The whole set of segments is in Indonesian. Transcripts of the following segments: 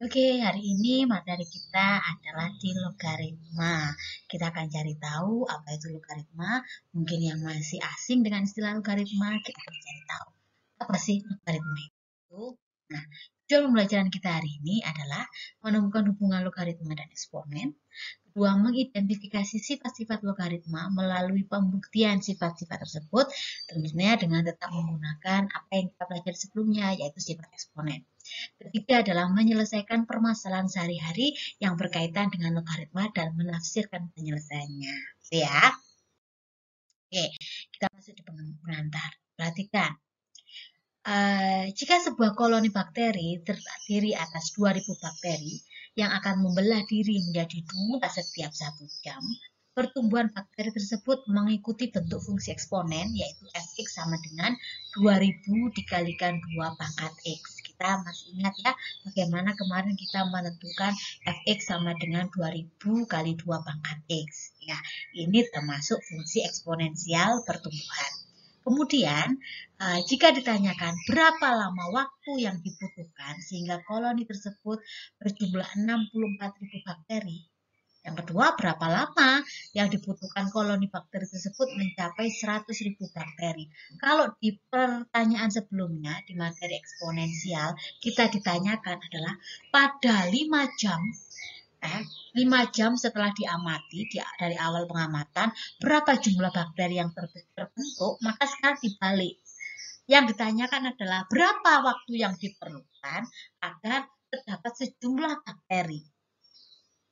Oke, hari ini materi kita adalah di logaritma. Kita akan cari tahu apa itu logaritma. Mungkin yang masih asing dengan istilah logaritma, kita akan cari tahu apa sih logaritma itu. Nah, tujuan pembelajaran kita hari ini adalah menemukan hubungan logaritma dan eksponen. Kedua, mengidentifikasi sifat-sifat logaritma melalui pembuktian sifat-sifat tersebut, tentunya dengan tetap menggunakan apa yang kita pelajari sebelumnya, yaitu sifat eksponen. Ketiga adalah menyelesaikan permasalahan sehari-hari yang berkaitan dengan logaritma dan menafsirkan penyelesaiannya. Ya, oke, kita masuk di pengantar. Perhatikan, jika sebuah koloni bakteri terdiri atas 2.000 bakteri yang akan membelah diri menjadi dua setiap 1 jam, pertumbuhan bakteri tersebut mengikuti bentuk fungsi eksponen, yaitu fx sama dengan 2000 dikalikan 2 pangkat x. Kita masih ingat ya, bagaimana kemarin kita menentukan fx sama dengan 2000 kali 2 pangkat x. Ya, ini termasuk fungsi eksponensial pertumbuhan. Kemudian, jika ditanyakan berapa lama waktu yang dibutuhkan sehingga koloni tersebut berjumlah 64.000 bakteri. Yang kedua, berapa lama yang dibutuhkan koloni bakteri tersebut mencapai 100.000 bakteri. Kalau di pertanyaan sebelumnya, di materi eksponensial, kita ditanyakan adalah pada 5 jam 5 jam setelah diamati dari awal pengamatan berapa jumlah bakteri yang terbentuk, maka sekarang dibalik. Yang ditanyakan adalah berapa waktu yang diperlukan agar terdapat sejumlah bakteri.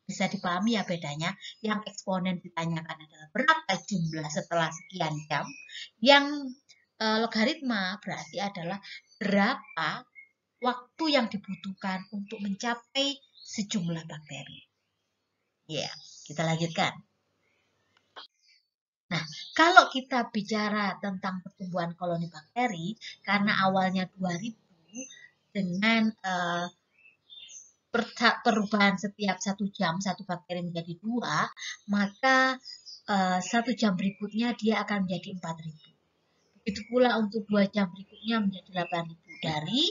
Bisa dipahami ya bedanya. Yang eksponen ditanyakan adalah berapa jumlah setelah sekian jam. Yang logaritma berarti adalah berapa waktu yang dibutuhkan untuk mencapai sejumlah bakteri. Ya, kita lanjutkan. Nah, kalau kita bicara tentang pertumbuhan koloni bakteri, karena awalnya 2000 dengan perubahan setiap 1 jam, satu bakteri menjadi 2, maka 1 jam berikutnya dia akan menjadi 4000. Begitu pula untuk 2 jam berikutnya menjadi 8000. Dari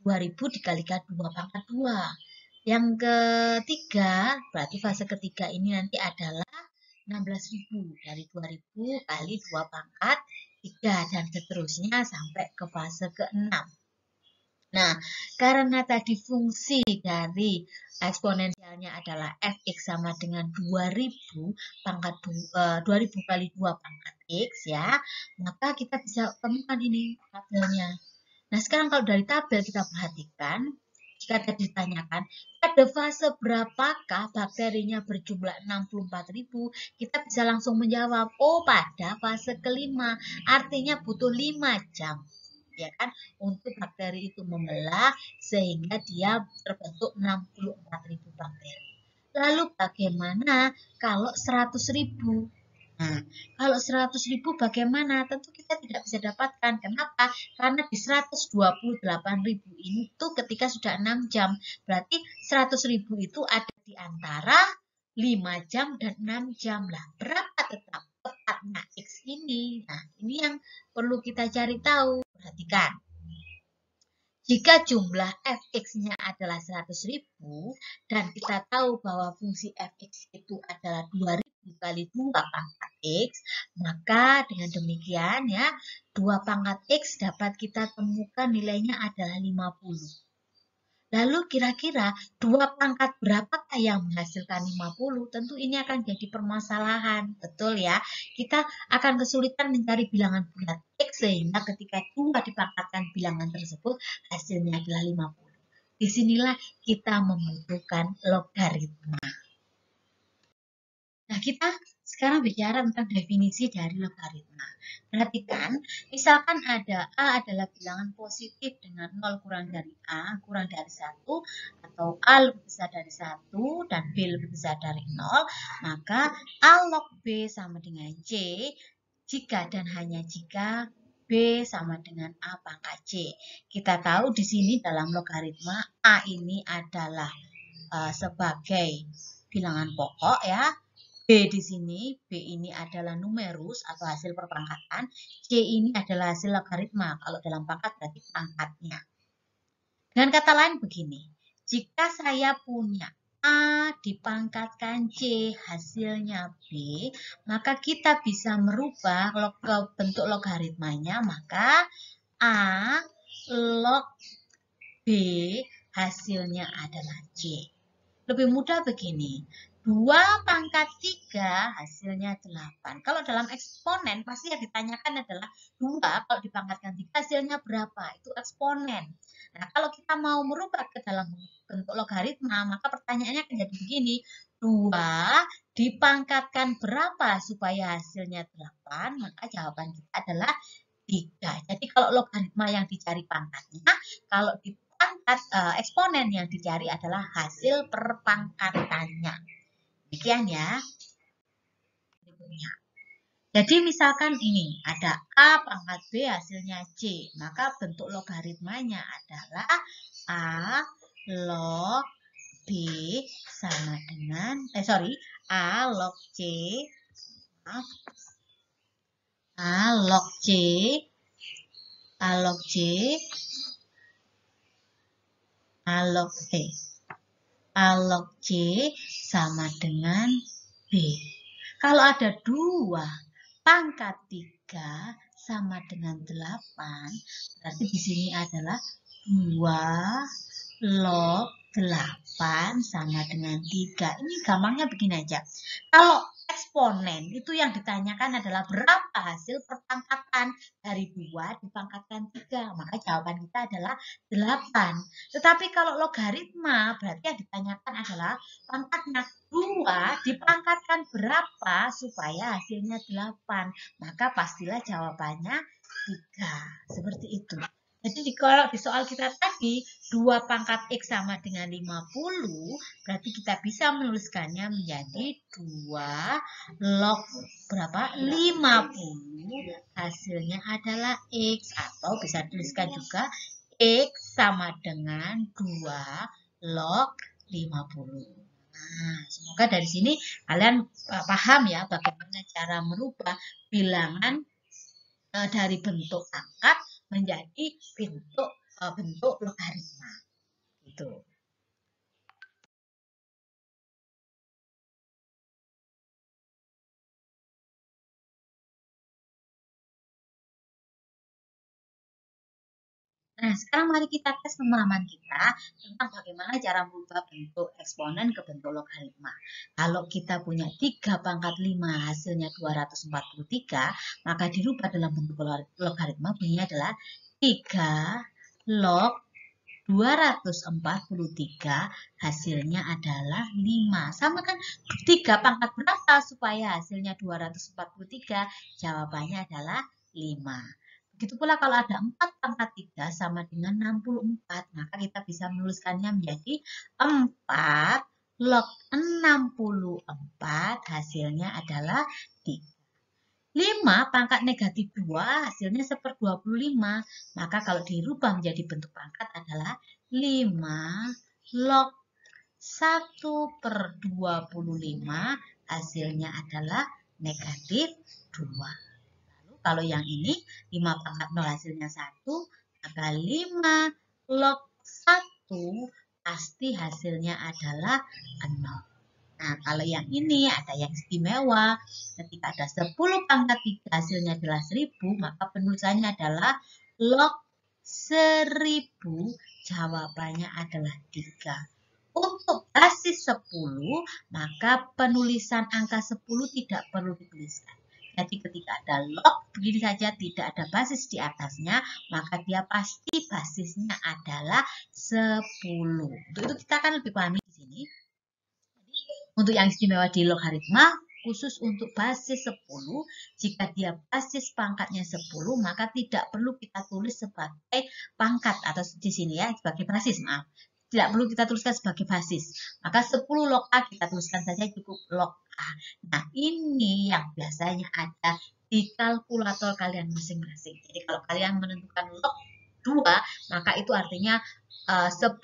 2000 dikalikan 2 pangkat 2. Yang ketiga, berarti fase ketiga ini nanti adalah 16.000 dari 2000 kali 2 pangkat 3 dan seterusnya sampai ke fase ke-6. Nah, karena tadi fungsi dari eksponensialnya adalah fx sama dengan 2000 pangkat 2000 kali 2 pangkat x ya, maka kita bisa temukan ini tabelnya. Nah, sekarang kalau dari tabel kita perhatikan, jika tadi ditanyakan, pada fase berapakah bakterinya berjumlah 64.000, kita bisa langsung menjawab, oh pada fase kelima, artinya butuh 5 jam. Ya kan, untuk bakteri itu membelah sehingga dia terbentuk 64.000 bakteri. Lalu bagaimana kalau 100.000? Nah, kalau 100.000 bagaimana? Tentu kita tidak bisa dapatkan. Kenapa? Karena di 128.000 itu ketika sudah 6 jam. Berarti 100.000 itu ada di antara 5 jam dan 6 jam. Lah, berapa tetap tepatnya X ini? Nah, ini yang perlu kita cari tahu. Perhatikan. Jika jumlah fx-nya adalah 100.000 dan kita tahu bahwa fungsi fx itu adalah 2000 kali 2 pangkat x, maka dengan demikian ya, 2 pangkat x dapat kita temukan nilainya adalah 50. Lalu kira-kira 2 pangkat berapakah yang menghasilkan 50? Tentu ini akan jadi permasalahan, betul ya. Kita akan kesulitan mencari bilangan bulat X sehingga ketika 2 dipangkatkan bilangan tersebut hasilnya adalah 50. Disinilah kita membutuhkan logaritma. Nah, kita sekarang bicara tentang definisi dari logaritma. Perhatikan, misalkan ada A adalah bilangan positif dengan 0 kurang dari A kurang dari 1, atau A lebih besar dari 1 dan B lebih besar dari 0, maka A log B sama dengan C jika dan hanya jika B sama dengan A pangkat C. Kita tahu di sini dalam logaritma A ini adalah sebagai bilangan pokok ya. B di sini, B ini adalah numerus atau hasil perpangkatan, C ini adalah hasil logaritma. Kalau dalam pangkat berarti pangkatnya. Dengan kata lain begini, jika saya punya A dipangkatkan C, hasilnya B, maka kita bisa merubah ke bentuk logaritmanya, maka A log B hasilnya adalah C. Lebih mudah begini, 2 pangkat 3 hasilnya 8. Kalau dalam eksponen pasti yang ditanyakan adalah 2 kalau dipangkatkan 3 hasilnya berapa, itu eksponen. Nah, kalau kita mau merubah ke dalam bentuk logaritma, maka pertanyaannya akan jadi begini, 2 dipangkatkan berapa supaya hasilnya 8, maka jawaban kita adalah 3. Jadi kalau logaritma yang dicari pangkatnya, kalau di pangkat eksponen yang dicari adalah hasil perpangkatannya. Demikian ya. Berikutnya. Jadi misalkan ini ada A pangkat B hasilnya C, maka bentuk logaritmanya adalah A log B sama dengan A log C A log C A log C A log C A log C sama dengan B. Kalau ada 2 pangkat 3 sama dengan 8, berarti di sini adalah 2 log 8 sama dengan 3. Ini gampangnya begini aja. Kalau eksponen itu yang ditanyakan adalah berapa hasil perpangkatan dari 2 dipangkatkan 3. Maka jawaban kita adalah 8. Tetapi kalau logaritma berarti yang ditanyakan adalah pangkatnya 2 dipangkatkan berapa supaya hasilnya 8. Maka pastilah jawabannya 3. Seperti itu. Jadi kalau di soal kita tadi 2 pangkat X sama dengan 50, berarti kita bisa menuliskannya menjadi 2 log berapa? 50. Hasilnya adalah X, atau bisa tuliskan juga X sama dengan 2 log 50. Nah, semoga dari sini kalian paham ya bagaimana cara merubah bilangan dari bentuk angkat menjadi bentuk logaritma. Gitu. Nah, sekarang mari kita tes pemahaman kita tentang bagaimana cara merubah bentuk eksponen ke bentuk logaritma. Kalau kita punya 3 pangkat 5 hasilnya 243, maka dirubah dalam bentuk logaritma bunyinya adalah 3 log 243 hasilnya adalah 5. Sama kan 3 pangkat berapa supaya hasilnya 243? Jawabannya adalah 5. Begitu pula kalau ada 4 pangkat 3 sama dengan 64, maka kita bisa menuliskannya menjadi 4 log 64 hasilnya adalah 3. 5 pangkat negatif 2 hasilnya 1/25. Maka kalau dirubah menjadi bentuk pangkat adalah 5 log 1/25 hasilnya adalah negatif 2. Lalu kalau yang ini 5 pangkat 0 hasilnya 1, maka 5 log 1 pasti hasilnya adalah 0. Nah, kalau yang ini ada yang istimewa. Ketika ada 10 pangkat 3 hasilnya adalah 1000, maka penulisannya adalah log 1000, jawabannya adalah 3. Untuk basis 10, maka penulisan angka 10 tidak perlu dituliskan. Jadi ketika ada log begini saja tidak ada basis di atasnya, maka dia pasti basisnya adalah 10. Untuk itu kita akan lebih pahami di sini. Untuk yang istimewa di logaritma, khusus untuk basis 10, jika dia basis pangkatnya 10, maka tidak perlu kita tulis sebagai pangkat, atau di sini ya, sebagai basis, maaf. Tidak perlu kita tuliskan sebagai basis. Maka 10 log A kita tuliskan saja cukup log A. Nah, ini yang biasanya ada di kalkulator kalian masing-masing. Jadi kalau kalian menentukan log 2, maka itu artinya 10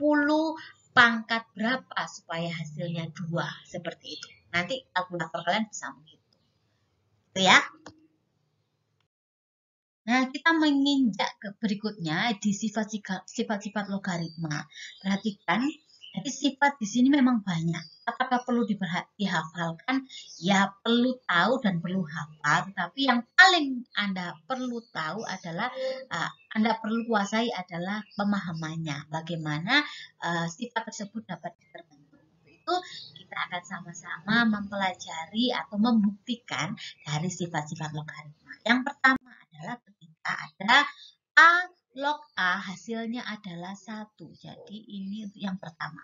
pangkat berapa supaya hasilnya 2. Seperti itu. Nanti kalkulator kalian bisa menghitung. Itu ya. Nah, kita menginjak ke berikutnya di sifat-sifat logaritma. Perhatikan, Jadi sifat di sini memang banyak. Apakah perlu dihafalkan? Ya perlu tahu dan perlu hafal. Tapi yang paling Anda perlu tahu adalah Anda perlu kuasai adalah pemahamannya. Bagaimana sifat tersebut dapat terbentuk. Itu kita akan sama-sama mempelajari atau membuktikan dari sifat-sifat logaritma. Yang pertama adalah ketika ada A log A hasilnya adalah 1. Jadi ini untuk yang pertama.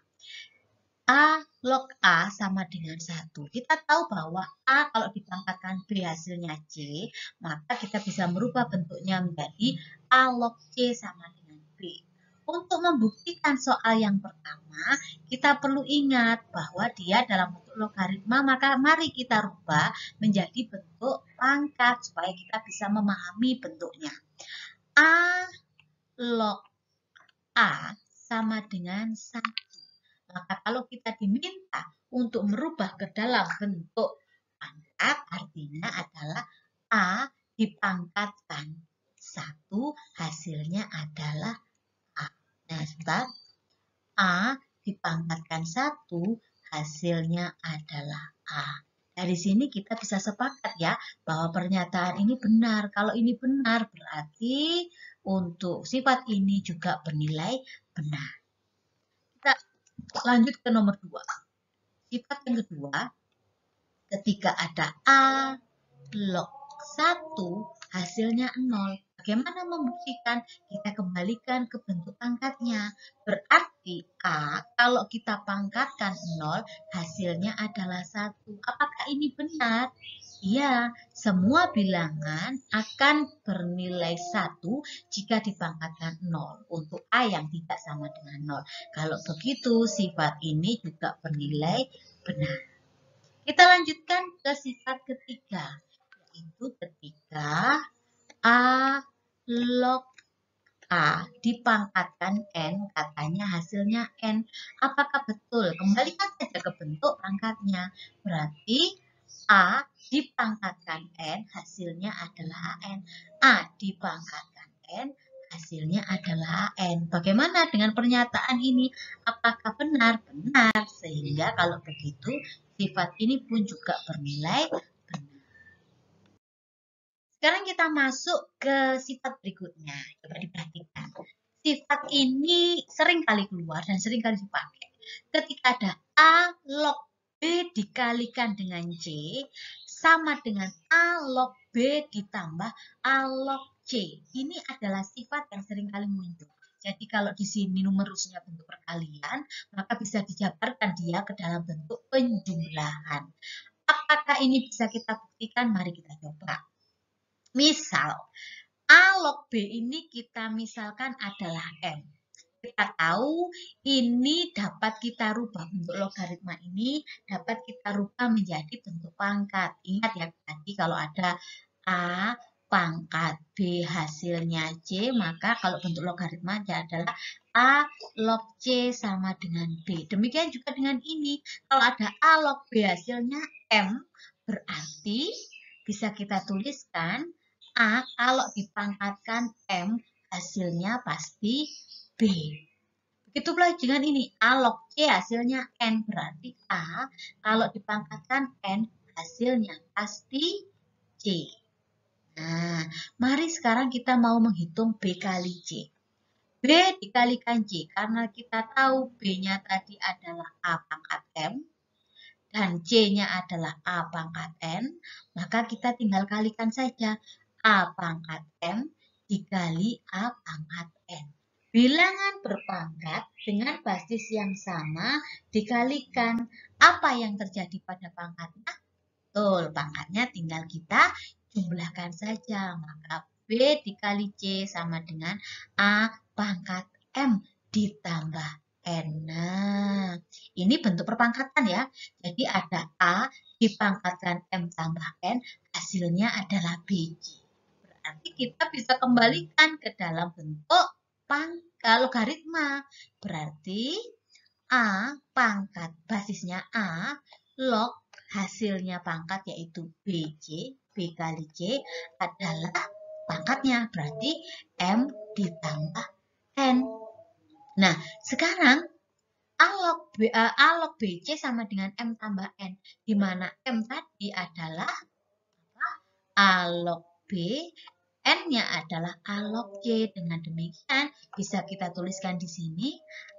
A log A sama dengan 1. Kita tahu bahwa A kalau dipangkatkan B hasilnya C, maka kita bisa merubah bentuknya menjadi A log C sama dengan B. Untuk membuktikan soal yang pertama, kita perlu ingat bahwa dia dalam bentuk logaritma, maka mari kita rubah menjadi bentuk pangkat supaya kita bisa memahami bentuknya. A log A sama dengan 1. Maka kalau kita diminta untuk merubah ke dalam bentuk pangkat, artinya adalah A dipangkatkan 1, hasilnya adalah A. Nah, sebentar. A dipangkatkan 1, hasilnya adalah A. Dari sini kita bisa sepakat ya, bahwa pernyataan ini benar. Kalau ini benar, berarti untuk sifat ini juga bernilai benar. Kita lanjut ke nomor 2. Sifat yang kedua, ketika ada A log 1, hasilnya 0. Bagaimana membuktikan? Kita kembalikan ke bentuk pangkatnya. Berarti A, kalau kita pangkatkan 0, hasilnya adalah 1. Apakah ini benar? Iya, semua bilangan akan bernilai 1 jika dipangkatkan 0 untuk A yang tidak sama dengan 0. Kalau begitu, sifat ini juga bernilai benar. Kita lanjutkan ke sifat ketiga, yaitu ketika A log A dipangkatkan N, katanya hasilnya N. Apakah betul? Kembalikan saja ke bentuk pangkatnya. Berarti A dipangkatkan N, hasilnya adalah AN. A dipangkatkan N, hasilnya adalah AN. Bagaimana dengan pernyataan ini? Apakah benar? Benar. Sehingga kalau begitu, sifat ini pun juga bernilai benar. Sekarang kita masuk ke sifat berikutnya. Coba diperhatikan. Sifat ini sering kali keluar dan sering kali dipakai. Ketika ada A log B dikalikan dengan C, sama dengan A log B ditambah A log C. Ini adalah sifat yang sering kali muncul. Jadi kalau di sini numerusnya bentuk perkalian, maka bisa dijabarkan dia ke dalam bentuk penjumlahan. Apakah ini bisa kita buktikan? Mari kita coba. Misal, A log B ini kita misalkan adalah M. Kita tahu ini dapat kita rubah, bentuk logaritma ini dapat kita rubah menjadi bentuk pangkat. Ingat ya tadi kalau ada A pangkat B hasilnya C, maka kalau bentuk logaritma adalah A log C sama dengan B. Demikian juga dengan ini. Kalau ada A log B hasilnya M, berarti bisa kita tuliskan A kalau dipangkatkan M, hasilnya pasti B. Begitu pula dengan ini, A log C hasilnya N, berarti A kalau dipangkatkan N, hasilnya pasti C. Nah, mari sekarang kita mau menghitung B kali C. B dikalikan C, karena kita tahu B-nya tadi adalah A pangkat M, dan C-nya adalah A pangkat N, maka kita tinggal kalikan saja. A pangkat M dikali A pangkat N. Bilangan berpangkat dengan basis yang sama dikalikan. Apa yang terjadi pada pangkatnya? Betul, pangkatnya tinggal kita jumlahkan saja. Maka B dikali C sama dengan A pangkat M ditambah N. Nah, ini bentuk perpangkatan ya. Jadi ada A dipangkatkan M tambah N, hasilnya adalah BC. Berarti kita bisa kembalikan ke dalam bentuk logaritma. Berarti A pangkat basisnya A log hasilnya pangkat yaitu BC, B kali C adalah pangkatnya. Berarti M ditambah N. Nah, sekarang A log BC sama dengan M tambah N. Di mana M tadi adalah A log B, N-nya adalah A log C. Dengan demikian, bisa kita tuliskan di sini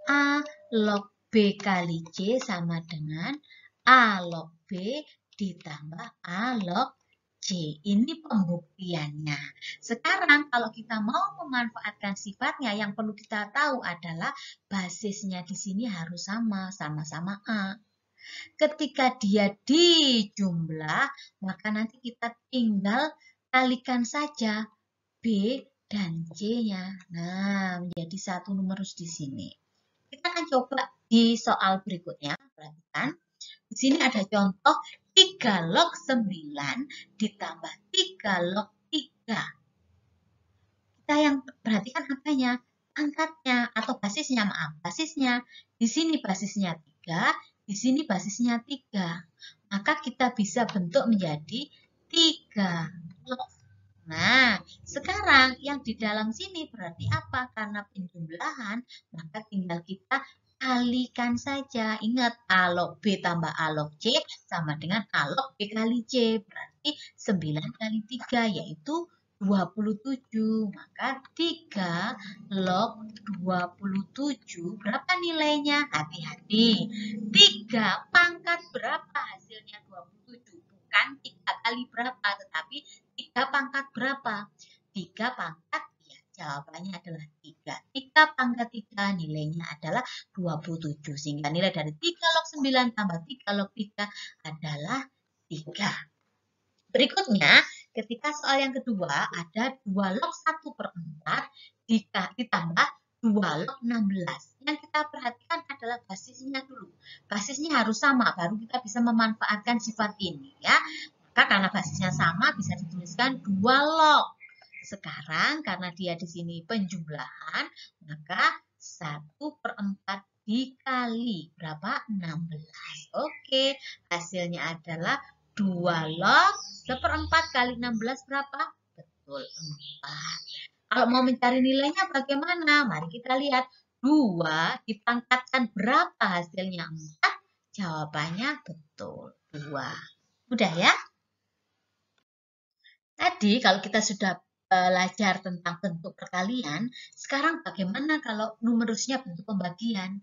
A log B kali C sama dengan A log B ditambah A log C. Ini pembuktiannya. Sekarang kalau kita mau memanfaatkan sifatnya, yang perlu kita tahu adalah basisnya di sini harus sama, sama-sama A. Ketika dia dijumlah, maka nanti kita tinggal kalikan saja B dan C-nya. Nah, menjadi satu numerus di sini. Kita akan coba di soal berikutnya. Perhatikan. Di sini ada contoh 3 log 9 ditambah 3 log 3. Kita yang perhatikan apanya? Angkatnya atau basisnya, maaf. Basisnya. Di sini basisnya 3, di sini basisnya 3. Maka kita bisa bentuk menjadi 3 log. Nah, sekarang yang di dalam sini berarti apa? Karena penjumlahan, maka tinggal kita kalikan saja. Ingat, A log B tambah A log C sama dengan A log B kali C. Berarti 9 kali 3 yaitu 27. Maka 3 log 27 berapa nilainya? Hati-hati. 3 pangkat berapa hasilnya 27? Bukan 3 kali berapa, tetapi 3 pangkat berapa? 3 pangkat, ya jawabannya adalah 3. 3 pangkat 3 nilainya adalah 27. Sehingga nilai dari 3 log 9 tambah 3 log 3 adalah 3. Berikutnya, ketika soal yang kedua ada 2 log 1/4 ditambah 2 log 16. Yang kita perhatikan adalah basisnya dulu. Basisnya harus sama, baru kita bisa memanfaatkan sifat ini ya. Maka karena basisnya sama bisa dituliskan 2 log. Sekarang karena dia di sini penjumlahan, maka 1/4 dikali berapa? 16. Oke, hasilnya adalah 2 log 1/4 kali 16 berapa? Betul, 4. Kalau mau mencari nilainya bagaimana? Mari kita lihat. 2 dipangkatkan berapa hasilnya? 4. Jawabannya betul, 2. Mudah ya? Tadi kalau kita sudah belajar tentang bentuk perkalian, sekarang bagaimana kalau numerusnya bentuk pembagian?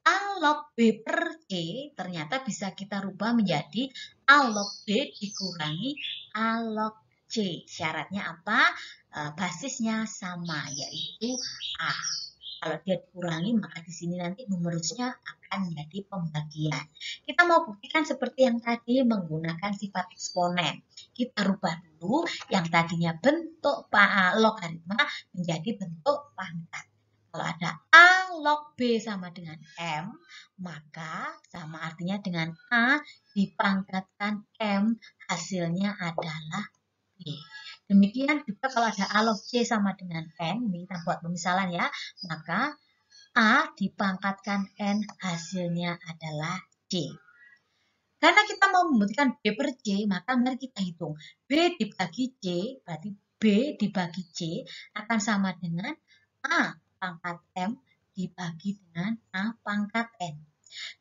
A log B per C ternyata bisa kita rubah menjadi A log B dikurangi A log C. Syaratnya apa? Basisnya sama, yaitu A. Kalau dia dikurangi, maka di sini nanti numerusnya akan menjadi pembagian. Kita mau buktikan seperti yang tadi menggunakan sifat eksponen. Kita rubah dulu yang tadinya bentuk logaritma menjadi bentuk pangkat. Kalau ada A log B sama dengan M, maka sama artinya dengan A dipangkatkan M, hasilnya adalah B. Demikian juga kalau ada A log C sama dengan N, ini kita buat pemisalan ya, maka A dipangkatkan N, hasilnya adalah C. Karena kita mau membuktikan B per C, maka mari kita hitung. B dibagi C, berarti B dibagi C akan sama dengan A pangkat M dibagi dengan A pangkat N.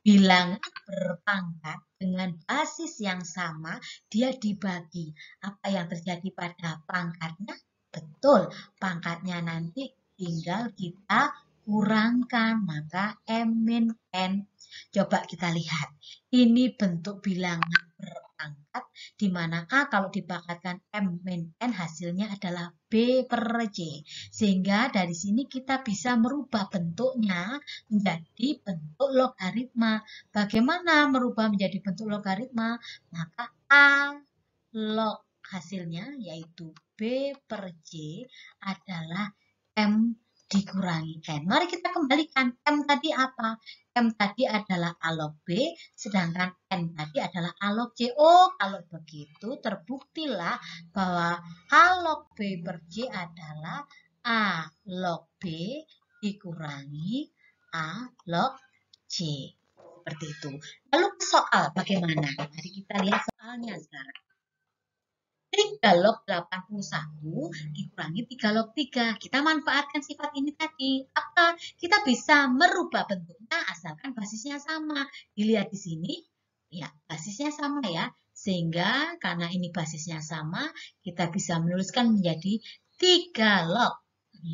Bilangan berpangkat dengan basis yang sama, dia dibagi. Apa yang terjadi pada pangkatnya? Betul, pangkatnya nanti tinggal kita kurangkan, maka M min N. Coba kita lihat, ini bentuk bilangan berpangkat, di mana A kalau dipangkatkan M min N hasilnya adalah B per C. Sehingga dari sini kita bisa merubah bentuknya menjadi bentuk logaritma. Bagaimana merubah menjadi bentuk logaritma? Maka A log hasilnya yaitu B per C adalah M dikurangi N. Mari kita kembalikan. M tadi apa? M tadi adalah A log B, sedangkan N tadi adalah A log C. Oh, kalau begitu terbuktilah bahwa A log B per C adalah A log B dikurangi A log C. Seperti itu. Lalu soal bagaimana? Mari kita lihat soalnya sekarang. 3 3 log 81 dikurangi 3 log 3. Kita manfaatkan sifat ini tadi. Apa? Kita bisa merubah bentuknya asalkan basisnya sama. Dilihat di sini, ya basisnya sama ya. Sehingga karena ini basisnya sama, kita bisa menuliskan menjadi 3 log.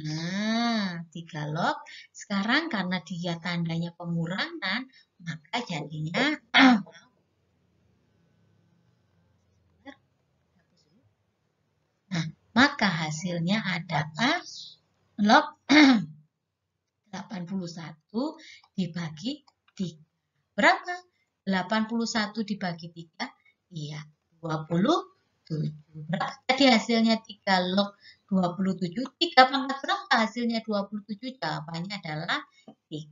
Nah, 3 log. Sekarang karena dia tandanya pengurangan, maka jadinya nah, maka hasilnya adalah log 81 dibagi 3. Berapa? 81 dibagi 3? Iya, 27. Berapa tadi hasilnya 3 log 27? 3 pangkat berapa hasilnya 27? Jawabannya adalah 3.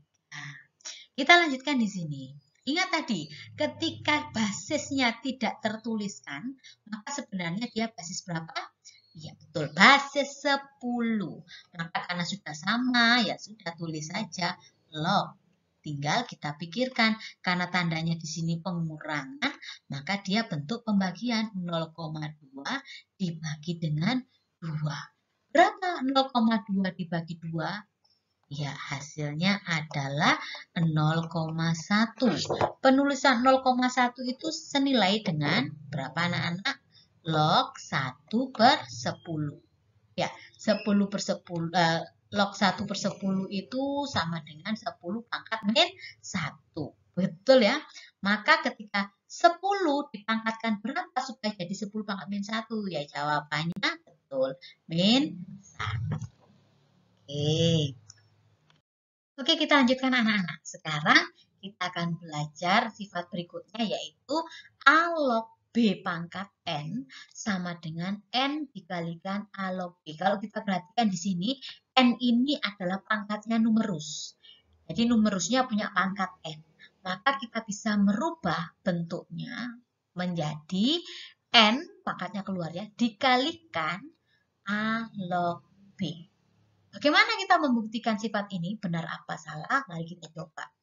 Kita lanjutkan di sini. Ingat tadi, ketika basisnya tidak tertuliskan, maka sebenarnya dia basis berapa? Iya, betul. Basis 10. Maka karena sudah sama, ya sudah tulis saja log. Tinggal kita pikirkan, karena tandanya di sini pengurangan, maka dia bentuk pembagian 0,2 dibagi dengan 2. Berapa 0,2 dibagi 2? Ya, hasilnya adalah 0,1. Penulisan 0,1 itu senilai dengan berapa anak-anak? Log 1 per 10. Ya, 10 per 10, log 1 per 10 itu sama dengan 10 pangkat min 1. Betul ya? Maka ketika 10 dipangkatkan berapa supaya jadi 10 pangkat min 1? Ya, jawabannya betul. Min 1. Oke. Oke, kita lanjutkan anak-anak. Sekarang kita akan belajar sifat berikutnya yaitu A log B pangkat N sama dengan N dikalikan A log B. Kalau kita perhatikan di sini, N ini adalah pangkatnya numerus. Jadi numerusnya punya pangkat N. Maka kita bisa merubah bentuknya menjadi N, pangkatnya keluar ya, dikalikan A log B. Bagaimana kita membuktikan sifat ini? Benar apa salah? Mari kita coba.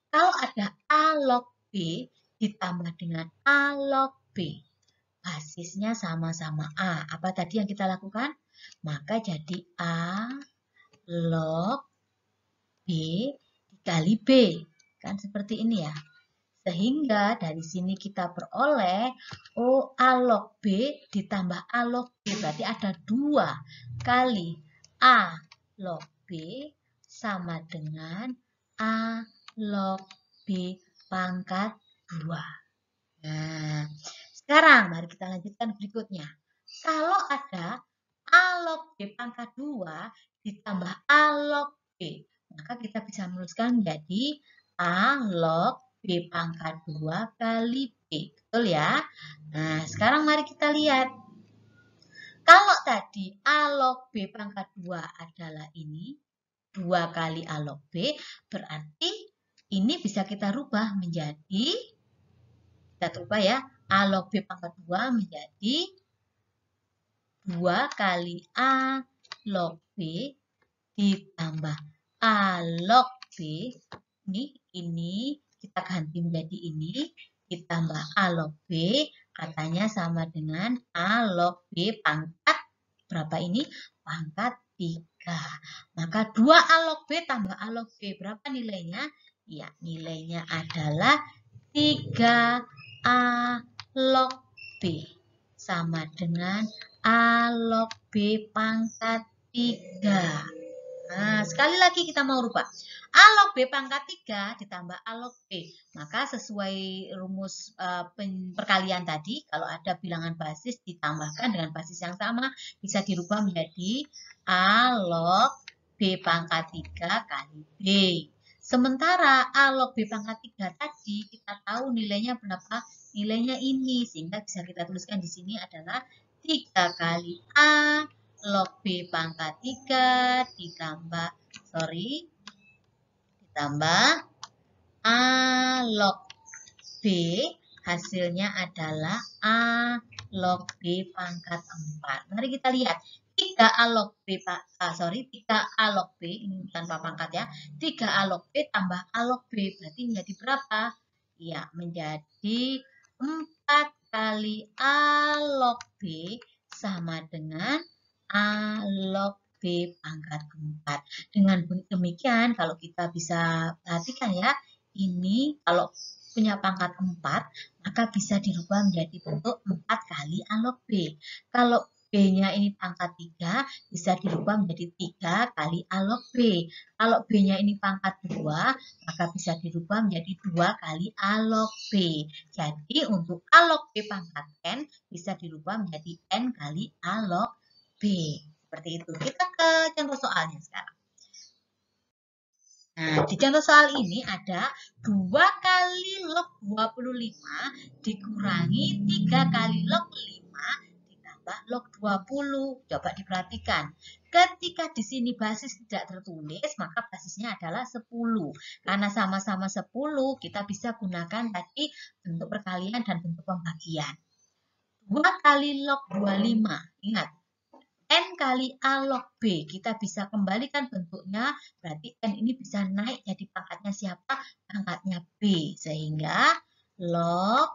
Kalau ada A log B ditambah dengan A log B, basisnya sama-sama A. Apa tadi yang kita lakukan? Maka jadi A log B dikali B. Kan seperti ini ya. Sehingga dari sini kita peroleh A log B ditambah A log B. Berarti ada 2 kali A log B sama dengan A log B pangkat 2. Nah, sekarang mari kita lanjutkan berikutnya. Kalau ada A log B pangkat 2 ditambah A log B, maka kita bisa menuliskan menjadi A log B pangkat 2 kali B. Betul ya? Nah, sekarang mari kita lihat. Kalau tadi A log B pangkat 2 adalah ini, 2 kali A log B, berarti ini bisa kita rubah menjadi, kita rubah ya, A log B pangkat 2 menjadi 2 kali A log B ditambah A log B. Ini kita ganti menjadi ini, ditambah A log B, katanya sama dengan A log B pangkat berapa ini? Pangkat 3. Maka 2 A log B tambah A log B, berapa nilainya? Ya, nilainya adalah 3 A log B. Sama dengan A log B pangkat 3. Nah, sekali lagi kita mau rubah. A log B pangkat 3 ditambah A log B. Maka sesuai rumus perkalian tadi, kalau ada bilangan basis ditambahkan dengan basis yang sama, bisa dirubah menjadi A log B pangkat 3 kali B. Sementara A log B pangkat 3 tadi, kita tahu nilainya berapa? Nilainya ini, sehingga bisa kita tuliskan di sini adalah 3 kali A log B pangkat 3 ditambah A log B, hasilnya adalah A log B pangkat 4. Mari kita lihat. 3 A log B, 3 A log B, ini tanpa pangkat ya. 3 A log B tambah A log B, berarti menjadi berapa? Ya, menjadi 4 kali A log B sama dengan A log B pangkat 4. Dengan demikian, kalau kita bisa perhatikan ya, ini kalau punya pangkat 4, maka bisa dirubah menjadi bentuk 4 kali A log B. Kalau B-nya ini pangkat 3, bisa dirubah menjadi 3 kali A log B. Kalau B-nya ini pangkat 2, maka bisa dirubah menjadi 2 kali A log B. Jadi untuk A log B pangkat N bisa dirubah menjadi N kali A log B. Seperti itu. Kita ke contoh soalnya sekarang. Nah, di contoh soal ini ada 2 kali log 25 dikurangi 3 kali log 5 ditambah log 20. Coba diperhatikan. Ketika di sini basis tidak tertulis, maka basisnya adalah 10. Karena sama-sama 10, kita bisa gunakan tadi bentuk perkalian dan bentuk pembagian. 2 kali log 25. Ingat, N kali A log B. Kita bisa kembalikan bentuknya. Berarti N ini bisa naik jadi pangkatnya siapa? Pangkatnya B. Sehingga log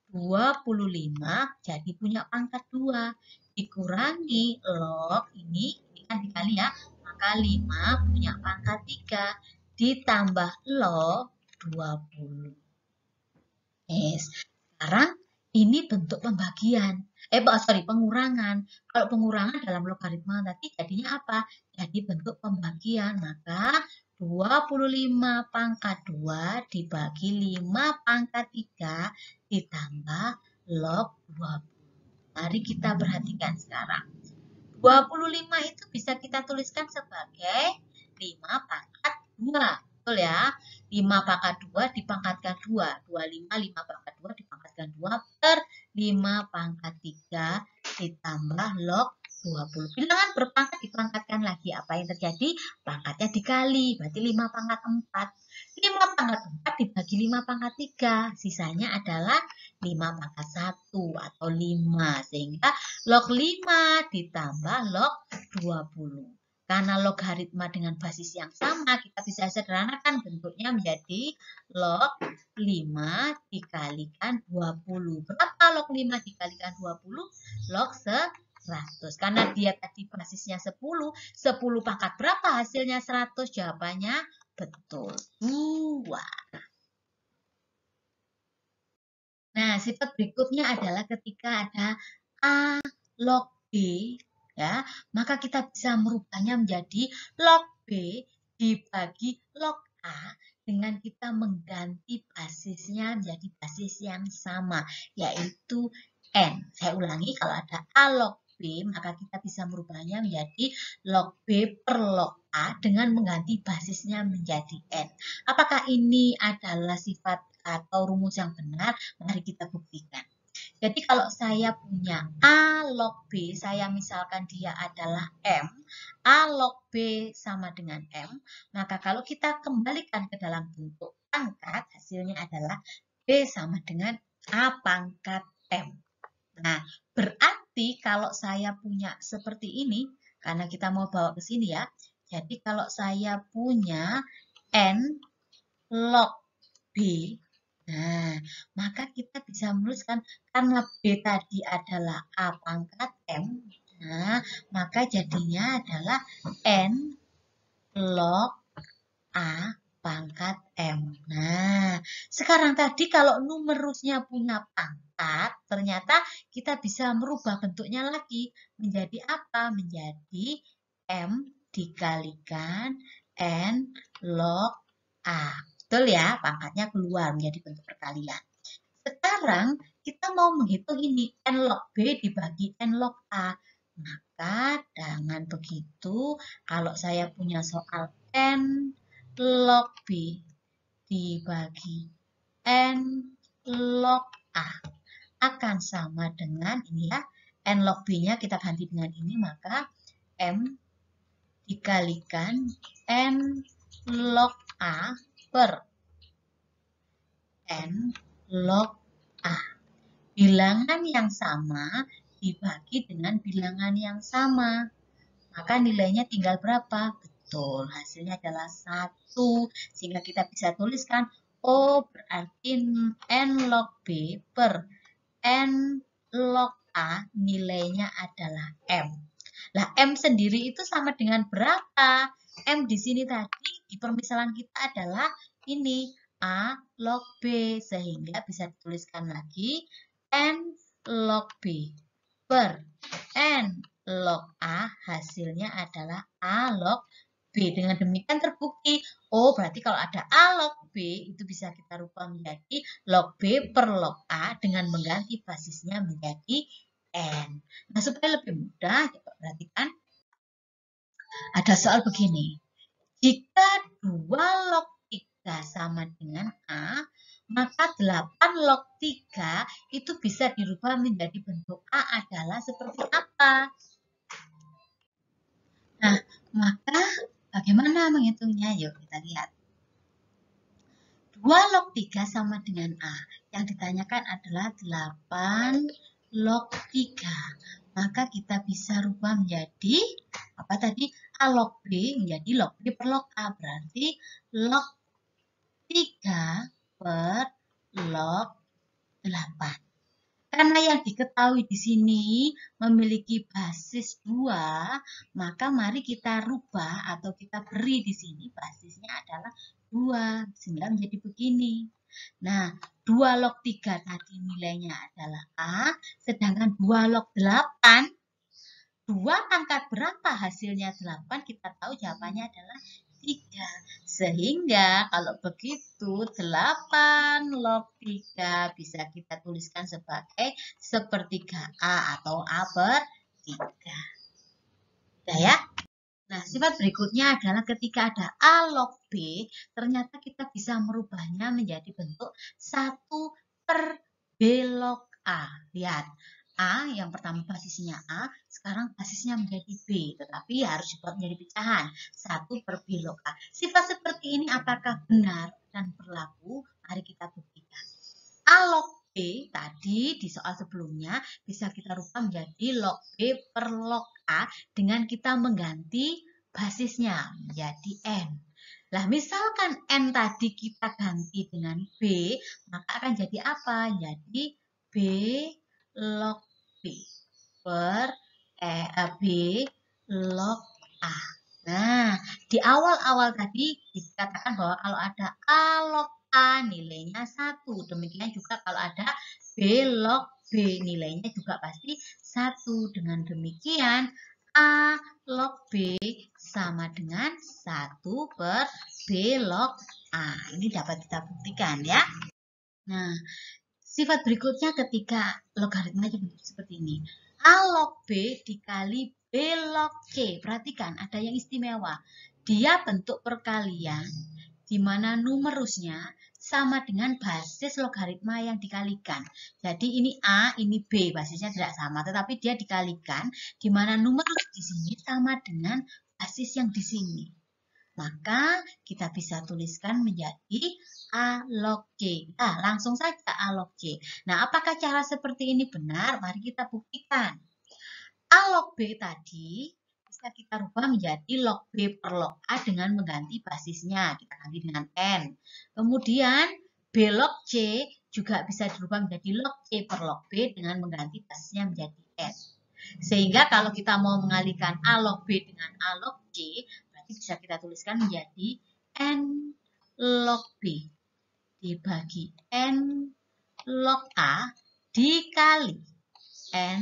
25 jadi punya pangkat 2. Dikurangi log ini kan dikali ya. Maka 5 punya pangkat 3. Ditambah log 20. Sekarang ini bentuk pembagian. Pengurangan. Kalau pengurangan dalam logaritma tadi jadinya apa? Jadi bentuk pembagian. Maka 25 pangkat 2 dibagi 5 pangkat 3 ditambah log 20. Mari kita perhatikan sekarang. 25 itu bisa kita tuliskan sebagai 5 pangkat 2. Betul ya? 5 pangkat 2 dipangkatkan 2. 25, 5 pangkat 2 dipangkatkan 2 per 5 pangkat 3 ditambah log 20. Bilangan berpangkat dipangkatkan lagi. Apa yang terjadi? Pangkatnya dikali. Berarti 5 pangkat 4. 5 pangkat 4 dibagi 5 pangkat 3. Sisanya adalah 5 pangkat 1 atau 5. Sehingga log 5 ditambah log 20. Karena logaritma dengan basis yang sama, kita bisa sederhanakan bentuknya menjadi log 5 dikalikan 20. Berapa log 5 dikalikan 20? Log 100. Karena dia tadi basisnya 10. 10 pangkat berapa hasilnya 100? Jawabannya betul. 2. Nah, sifat berikutnya adalah ketika ada A log B, ya, maka kita bisa merubahnya menjadi log B dibagi log A dengan kita mengganti basisnya menjadi basis yang sama, yaitu N. Saya ulangi, kalau ada A log B, maka kita bisa merubahnya menjadi log B per log A dengan mengganti basisnya menjadi N. Apakah ini adalah sifat atau rumus yang benar? Mari kita buktikan. Jadi kalau saya punya A log B, saya misalkan dia adalah M, A log B sama dengan M, maka kalau kita kembalikan ke dalam bentuk pangkat, hasilnya adalah B sama dengan A pangkat M. Nah, berarti kalau saya punya seperti ini, karena kita mau bawa ke sini ya, jadi kalau saya punya N log B, nah, maka kita bisa menuliskan karena B tadi adalah A pangkat M, nah, maka jadinya adalah N log A pangkat M. Nah, sekarang tadi kalau numerusnya punya pangkat, ternyata kita bisa merubah bentuknya lagi menjadi apa? Menjadi M dikalikan N log A. Betul ya, pangkatnya keluar menjadi bentuk perkalian. Sekarang kita mau menghitung ini, N log B dibagi N log A. Maka dengan begitu, kalau saya punya soal N log B dibagi N log A akan sama dengan ini ya, N log B-nya kita ganti dengan ini, maka M dikalikan N log A per N log A. Bilangan yang sama dibagi dengan bilangan yang sama. Maka nilainya tinggal berapa? Betul, hasilnya adalah 1. Sehingga kita bisa tuliskan, oh berarti N log B per N log A nilainya adalah M. Lah M sendiri itu sama dengan berapa? M di sini tadi di permisalan kita adalah ini A log B, sehingga bisa dituliskan lagi N log B per N log A, hasilnya adalah A log B. Dengan demikian terbukti, oh berarti kalau ada A log B itu bisa kita rubah menjadi log B per log A dengan mengganti basisnya menjadi N. Nah, supaya lebih mudah, coba perhatikan. Ada soal begini. Jika 2 log 3 sama dengan A, maka 8 log 3 itu bisa dirubah menjadi bentuk A adalah seperti apa? Nah, maka bagaimana menghitungnya? Yuk kita lihat. 2 log 3 sama dengan A. Yang ditanyakan adalah 8 log 3. Maka kita bisa rubah menjadi apa tadi? A log B menjadi log B per log A. Berarti log 3 per log 8. Karena yang diketahui di sini memiliki basis 2, maka mari kita rubah atau kita beri di sini basisnya adalah 2, sehingga menjadi begini. Nah, 2 log 3 tadi nilainya adalah A, sedangkan 2 log 8, 2 pangkat berapa hasilnya 8? Kita tahu jawabannya adalah 3. Sehingga kalau begitu 8 log 3 bisa kita tuliskan sebagai sepertiga A atau A per 3. Udah ya? Nah, sifat berikutnya adalah ketika ada A log B, ternyata kita bisa merubahnya menjadi bentuk 1 per B log A. Lihat, A yang pertama basisnya A, sekarang basisnya menjadi B, tetapi harus dibuat menjadi pecahan 1 per B log A. Sifat seperti ini apakah benar dan berlaku? Mari kita buktikan. A log B tadi di soal sebelumnya bisa kita rubah menjadi log B per log A dengan kita mengganti basisnya menjadi N. Nah, misalkan N tadi kita ganti dengan B, maka akan jadi apa? Jadi B log B per B log A. Nah, di awal-awal tadi dikatakan bahwa kalau ada A log A nilainya 1. Demikian juga kalau ada B log B nilainya juga pasti 1. Dengan demikian A log B sama dengan 1 per B log A. Ini dapat kita buktikan ya. Nah, sifat berikutnya ketika logaritma bentuk seperti ini. A log B dikali B log C. Perhatikan, ada yang istimewa. Dia bentuk perkalian di mana numerusnya sama dengan basis logaritma yang dikalikan. Jadi ini A, ini B, basisnya tidak sama, tetapi dia dikalikan di mana numerus di sini sama dengan basis yang di sini. Maka kita bisa tuliskan menjadi A log C. Nah, langsung saja A log C. Nah, apakah cara seperti ini benar? Mari kita buktikan. A log B tadi bisa kita rubah menjadi log B per log A dengan mengganti basisnya. Kita ganti dengan N. Kemudian B log C juga bisa dirubah menjadi log C per log B dengan mengganti basisnya menjadi N. Sehingga kalau kita mau mengalihkan A log B dengan A log C, bisa kita tuliskan menjadi N log B dibagi N log A dikali N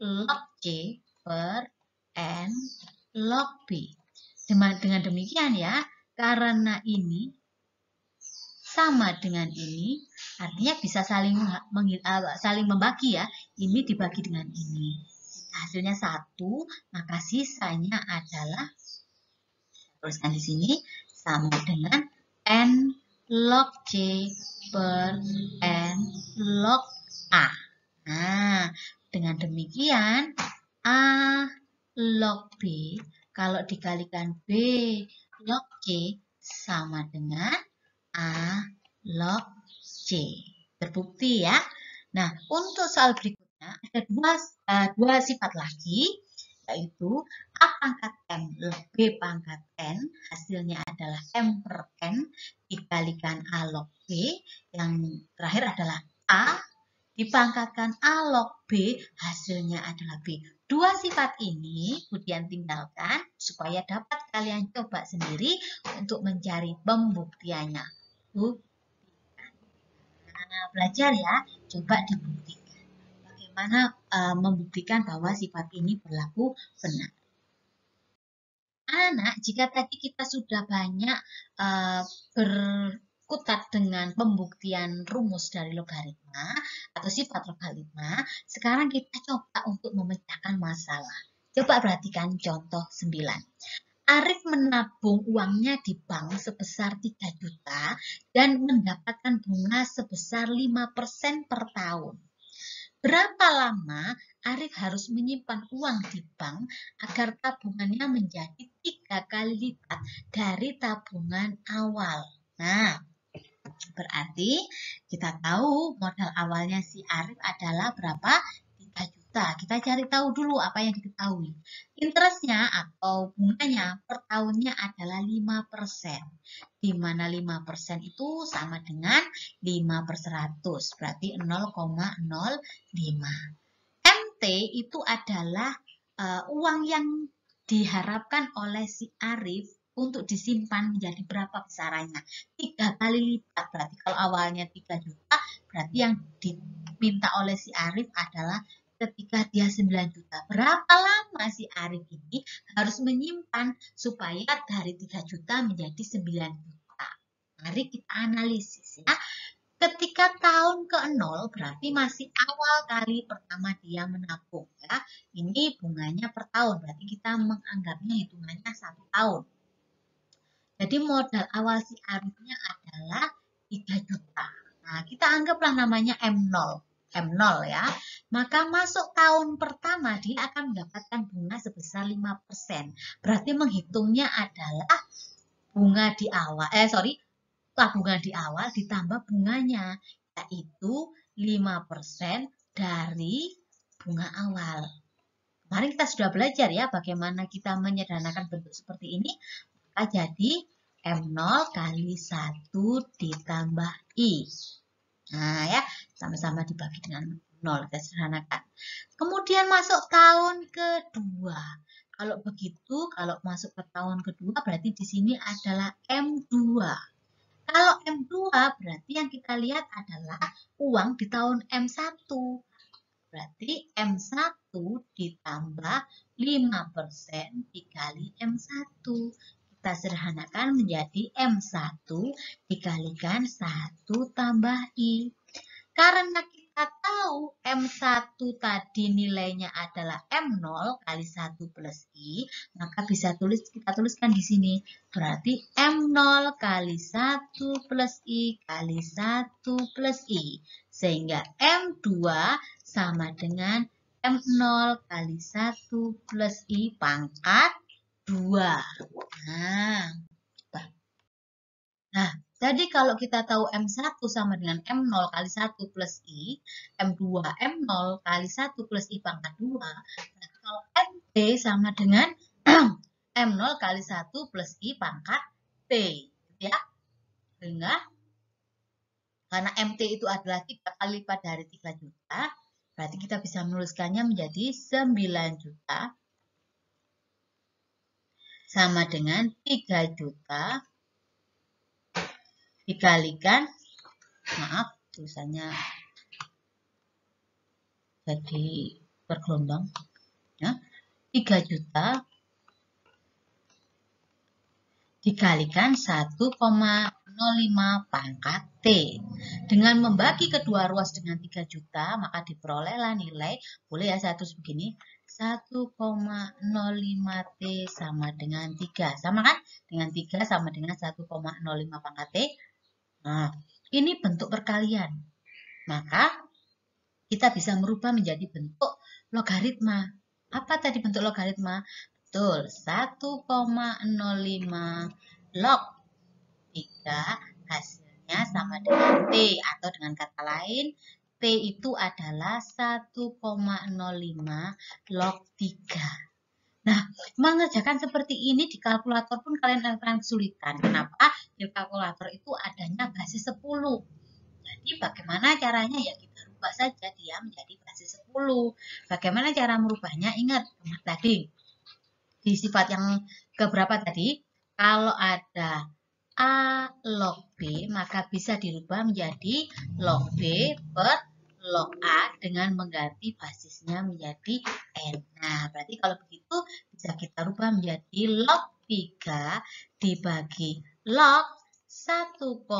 log C per N log B. Dengan demikian ya, karena ini sama dengan ini, artinya bisa saling membagi ya. Ini dibagi dengan ini. Hasilnya 1, maka sisanya adalah tuliskan di sini sama dengan N log C per N log A. Nah, dengan demikian A log B kalau dikalikan B log C sama dengan A log C. Terbukti ya. Nah, untuk soal berikutnya ada dua sifat lagi, yaitu A pangkat M log B pangkat N, hasilnya adalah M per N dikalikan A log B, yang terakhir adalah A dipangkatkan A log B, hasilnya adalah B. Dua sifat ini kemudian tinggalkan supaya dapat kalian coba sendiri untuk mencari pembuktiannya. Nah, belajar ya, coba dibuktikan. Bagaimana membuktikan bahwa sifat ini berlaku benar. Anak, jika tadi kita sudah banyak berkutat dengan pembuktian rumus dari logaritma atau sifat logaritma, sekarang kita coba untuk memecahkan masalah. Coba perhatikan contoh 9. Arif menabung uangnya di bank sebesar 3 juta dan mendapatkan bunga sebesar 5% per tahun. Berapa lama Arif harus menyimpan uang di bank agar tabungannya menjadi 3 kali lipat dari tabungan awal? Nah, berarti kita tahu modal awalnya si Arif adalah berapa? 3 juta. Kita cari tahu dulu apa yang diketahui. Interestnya atau bunganya per tahunnya adalah 5%. Di mana 5% itu sama dengan 5 per 100. Berarti 0,05. MT itu adalah uang yang diharapkan oleh si Arif untuk disimpan menjadi berapa besarannya? 3 kali lipat. Berarti kalau awalnya 3 juta, berarti yang diminta oleh si Arif adalah ketika dia 9 juta. Berapa lama si Arif ini harus menyimpan supaya dari 3 juta menjadi 9 juta? Mari kita analisis ya. Ketika tahun ke-0 berarti masih awal kali pertama dia menabung ya. Ini bunganya per tahun, berarti kita menganggapnya hitungannya 1 tahun. Jadi modal awal si Arifnya adalah 3 juta. Nah, kita anggaplah namanya M0. M0 ya. Maka masuk tahun pertama dia akan mendapatkan bunga sebesar 5%. Berarti menghitungnya adalah bunga di awal, tabungan di awal ditambah bunganya, yaitu 5% dari bunga awal. Kemarin kita sudah belajar ya bagaimana kita menyederhanakan bentuk seperti ini. Maka jadi M0 kali 1 ditambah I. Nah ya, sama-sama dibagi dengan 0, kita sederhanakan. Kemudian masuk tahun kedua. Kalau begitu, kalau masuk ke tahun kedua berarti di sini adalah M2. Kalau M2 berarti yang kita lihat adalah uang di tahun M1. Berarti M1 ditambah 5% dikali M1. Kita sederhanakan menjadi M1 dikalikan 1 tambah I. Karena kita tahu M1 tadi nilainya adalah M0 kali 1 plus I, maka bisa kita tuliskan di sini. Berarti M0 kali 1 plus I kali 1 plus I. Sehingga M2 sama dengan M0 kali 1 plus I pangkat 2. Nah, jadi kalau kita tahu M1 sama dengan M0 kali 1 plus I, M2 M0 kali 1 plus I pangkat 2, nah kalau MT sama dengan M0 kali 1 plus I pangkat T. Ya, sehingga karena MT itu adalah 3 kali lipat dari 3 juta, berarti kita bisa menuliskannya menjadi 9 juta sama dengan 3 juta dikalikan, maaf tulisannya jadi bergelombang ya, 3 juta dikalikan 1,05 pangkat T. Dengan membagi kedua ruas dengan 3 juta, maka diperolehlah nilai, boleh ya saya tulis begini, 1,05 T sama dengan 3. Sama kan? Dengan 3 sama dengan 1,05 pangkat T. Nah, ini bentuk perkalian. Maka kita bisa merubah menjadi bentuk logaritma. Apa tadi bentuk logaritma? Betul, 1,05 log 3 hasilnya sama dengan T. Atau dengan kata lain, T itu adalah 1,05 log 3. Nah, mengerjakan seperti ini di kalkulator pun kalian akan kesulitan. Kenapa? Di kalkulator itu adanya basis 10. Jadi bagaimana caranya? Ya kita rubah saja dia menjadi basis 10. Bagaimana cara merubahnya? Ingat tadi di sifat yang keberapa tadi? Kalau ada A log B, maka bisa dirubah menjadi log B per log A dengan mengganti basisnya menjadi N. Nah, berarti kalau begitu bisa kita rubah menjadi log 3 dibagi log 1,05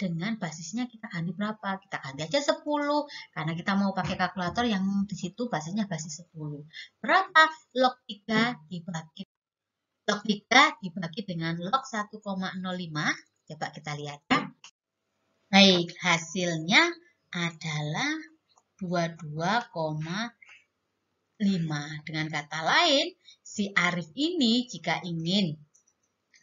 dengan basisnya kita ganti berapa? Kita ganti aja 10 karena kita mau pakai kalkulator yang di situ basisnya basis 10. Berapa? Log 3 dibagi dengan log 1,05. Coba kita lihat ya. Baik, hasilnya adalah 22,5. Dengan kata lain, si Arif ini jika ingin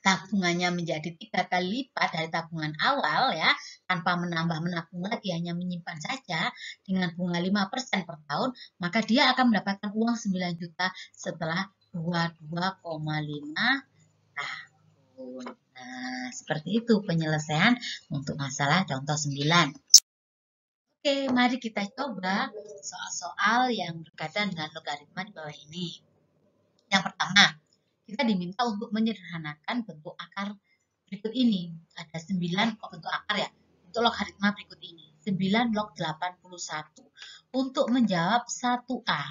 tabungannya menjadi 3 kali lipat dari tabungan awal ya, tanpa menambah menabung lagi, hanya menyimpan saja dengan bunga 5% per tahun, maka dia akan mendapatkan uang 9 juta setelah 22,5 tahun. Nah, seperti itu penyelesaian untuk masalah contoh 9. Oke, mari kita coba soal-soal yang berkaitan dengan logaritma di bawah ini. Yang pertama, kita diminta untuk menyederhanakan bentuk akar berikut ini. Ada 9 bentuk akar ya. Untuk logaritma berikut ini. 9 log 81. Untuk menjawab 1A.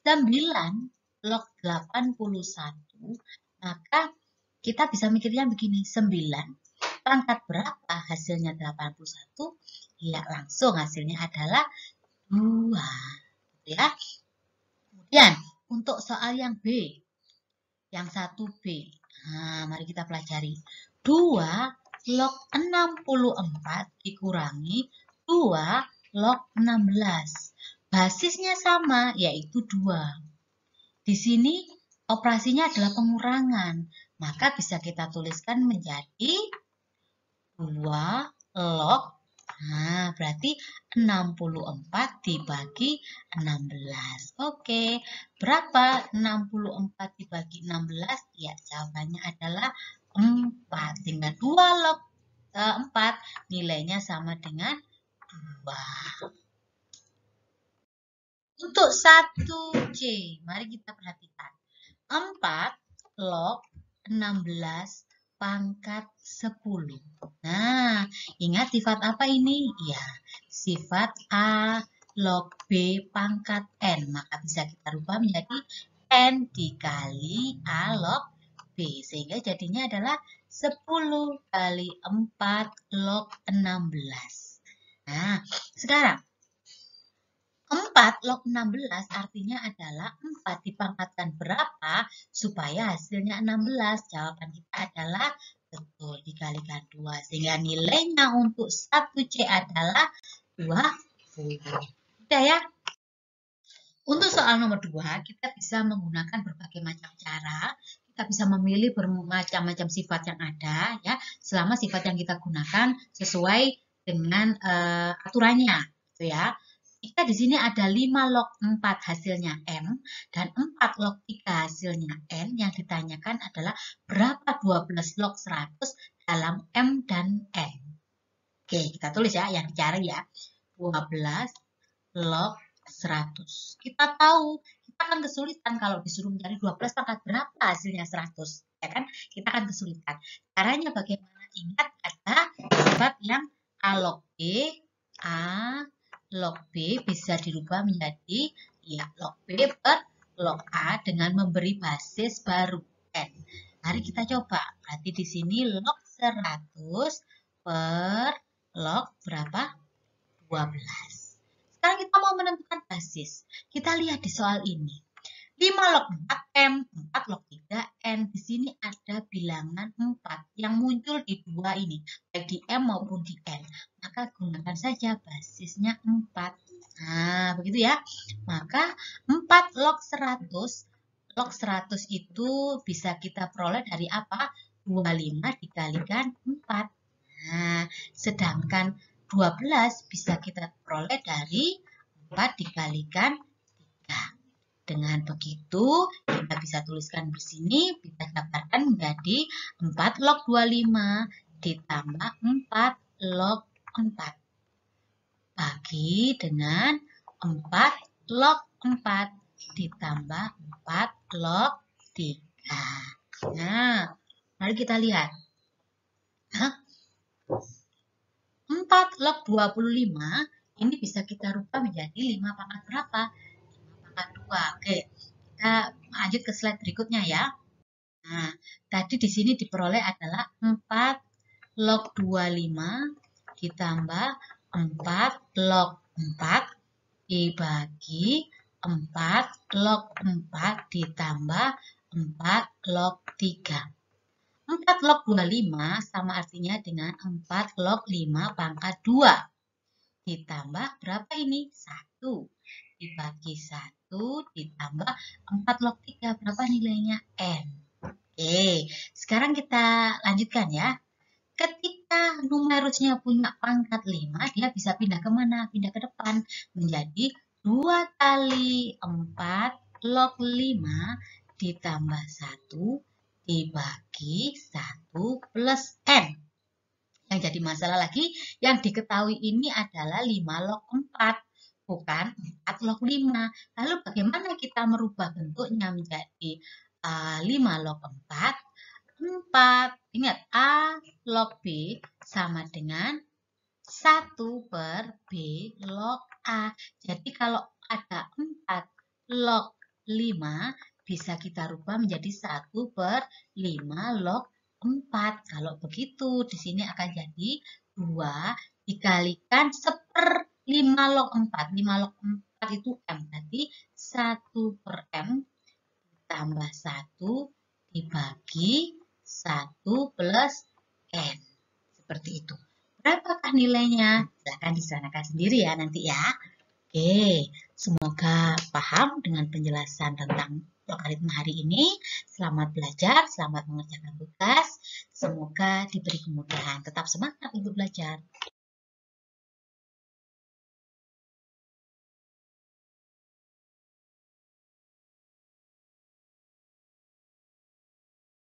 9 log 81. Maka kita bisa mikirnya begini. 9 pangkat berapa hasilnya 81? Ya, langsung hasilnya adalah 2. Ya. Kemudian, untuk soal yang B. Yang 1B. Nah, mari kita pelajari. 2 log 64 dikurangi 2 log 16. Basisnya sama, yaitu 2. Di sini operasinya adalah pengurangan. Maka bisa kita tuliskan menjadi 2 log. Nah, berarti 64 dibagi 16. Oke, berapa 64 dibagi 16? Ya, jawabannya adalah 4. Sehingga 2 log 4 nilainya sama dengan 2. Untuk 1C, mari kita perhatikan. 4 log 16 pangkat 10. Nah, ingat sifat apa ini? Ya, sifat A log B pangkat N. Maka bisa kita rubah menjadi N dikali A log B. Sehingga jadinya adalah 10 kali 4 log 16. Nah, sekarang 4 log 16 artinya adalah 4 dipangkatkan berapa supaya hasilnya 16. Jawaban kita adalah betul dikalikan 2. Sehingga nilainya untuk 1C adalah 20. Udah ya. Untuk soal nomor 2, kita bisa menggunakan berbagai macam cara. Kita bisa memilih bermacam-macam sifat yang ada ya, selama sifat yang kita gunakan sesuai dengan aturannya, gitu ya. Jika di sini ada 5 log 4 hasilnya M dan 4 log 3 hasilnya N, yang ditanyakan adalah berapa 12 log 100 dalam M dan N. Oke, kita tulis ya, yang dicari ya. 12 log 100. Kita tahu, kita akan kesulitan kalau disuruh mencari 12 pangkat berapa hasilnya 100. Ya kan? Kita akan kesulitan. Caranya bagaimana? Ingat ada sifat yang A log B, A log B bisa dirubah menjadi ya log B per log A dengan memberi basis baru N. Mari kita coba. Berarti di sini log 100 per log berapa? 12. Sekarang kita mau menentukan basis. Kita lihat di soal ini. 5 log 4 M, 4 log 3 N. Di sini ada bilangan 4 yang muncul di 2 ini, baik di M maupun di N. Maka gunakan saja basisnya 4. Nah, begitu ya. Maka 4 log 100, log 100 itu bisa kita peroleh dari apa? 25 dikalikan 4. Nah, sedangkan 12 bisa kita peroleh dari 4 dikalikan 3. Dengan begitu, kita bisa tuliskan di sini, kita daftarkan menjadi 4 log 25 ditambah 4 log 4. bagi dengan 4 log 4 ditambah 4 log 3. Nah, mari kita lihat. 4 log 25 ini bisa kita rubah menjadi 5 pangkat berapa? 5 pangkat 2. Oke, kita lanjut ke slide berikutnya ya. Nah, tadi di sini diperoleh adalah 4 log 25 ditambah 4 log 4 dibagi 4 log 4 ditambah 4 log 3. 4 log 25 sama artinya dengan 4 log 5 pangkat 2. Ditambah berapa ini? 1. Dibagi 1 ditambah 4 log 3. Berapa nilainya? N. Oke, sekarang kita lanjutkan ya. Ketika numerusnya punya pangkat 5, dia bisa pindah kemana? Pindah ke depan. Menjadi 2 kali 4 log 5 ditambah 1 dibagi 1 plus N. Yang jadi masalah lagi, yang diketahui ini adalah 5 log 4, bukan 4 log 5. Lalu bagaimana kita merubah bentuknya menjadi 5 log 4? 4, ingat A log B sama dengan 1 per B log A. Jadi kalau ada 4 log 5, bisa kita rubah menjadi 1 per 5 log 4. Kalau begitu, di sini akan jadi 2 dikalikan 1/5 log 4. 5 log 4 itu M. Berarti 1 per M tambah 1 dibagi 1 plus N. Seperti itu. Berapakah nilainya? Silahkan disanakan sendiri ya nanti ya. Oke, semoga paham dengan penjelasan tentang logaritma hari ini. Selamat belajar, selamat mengerjakan tugas. Semoga diberi kemudahan. Tetap semangat untuk belajar.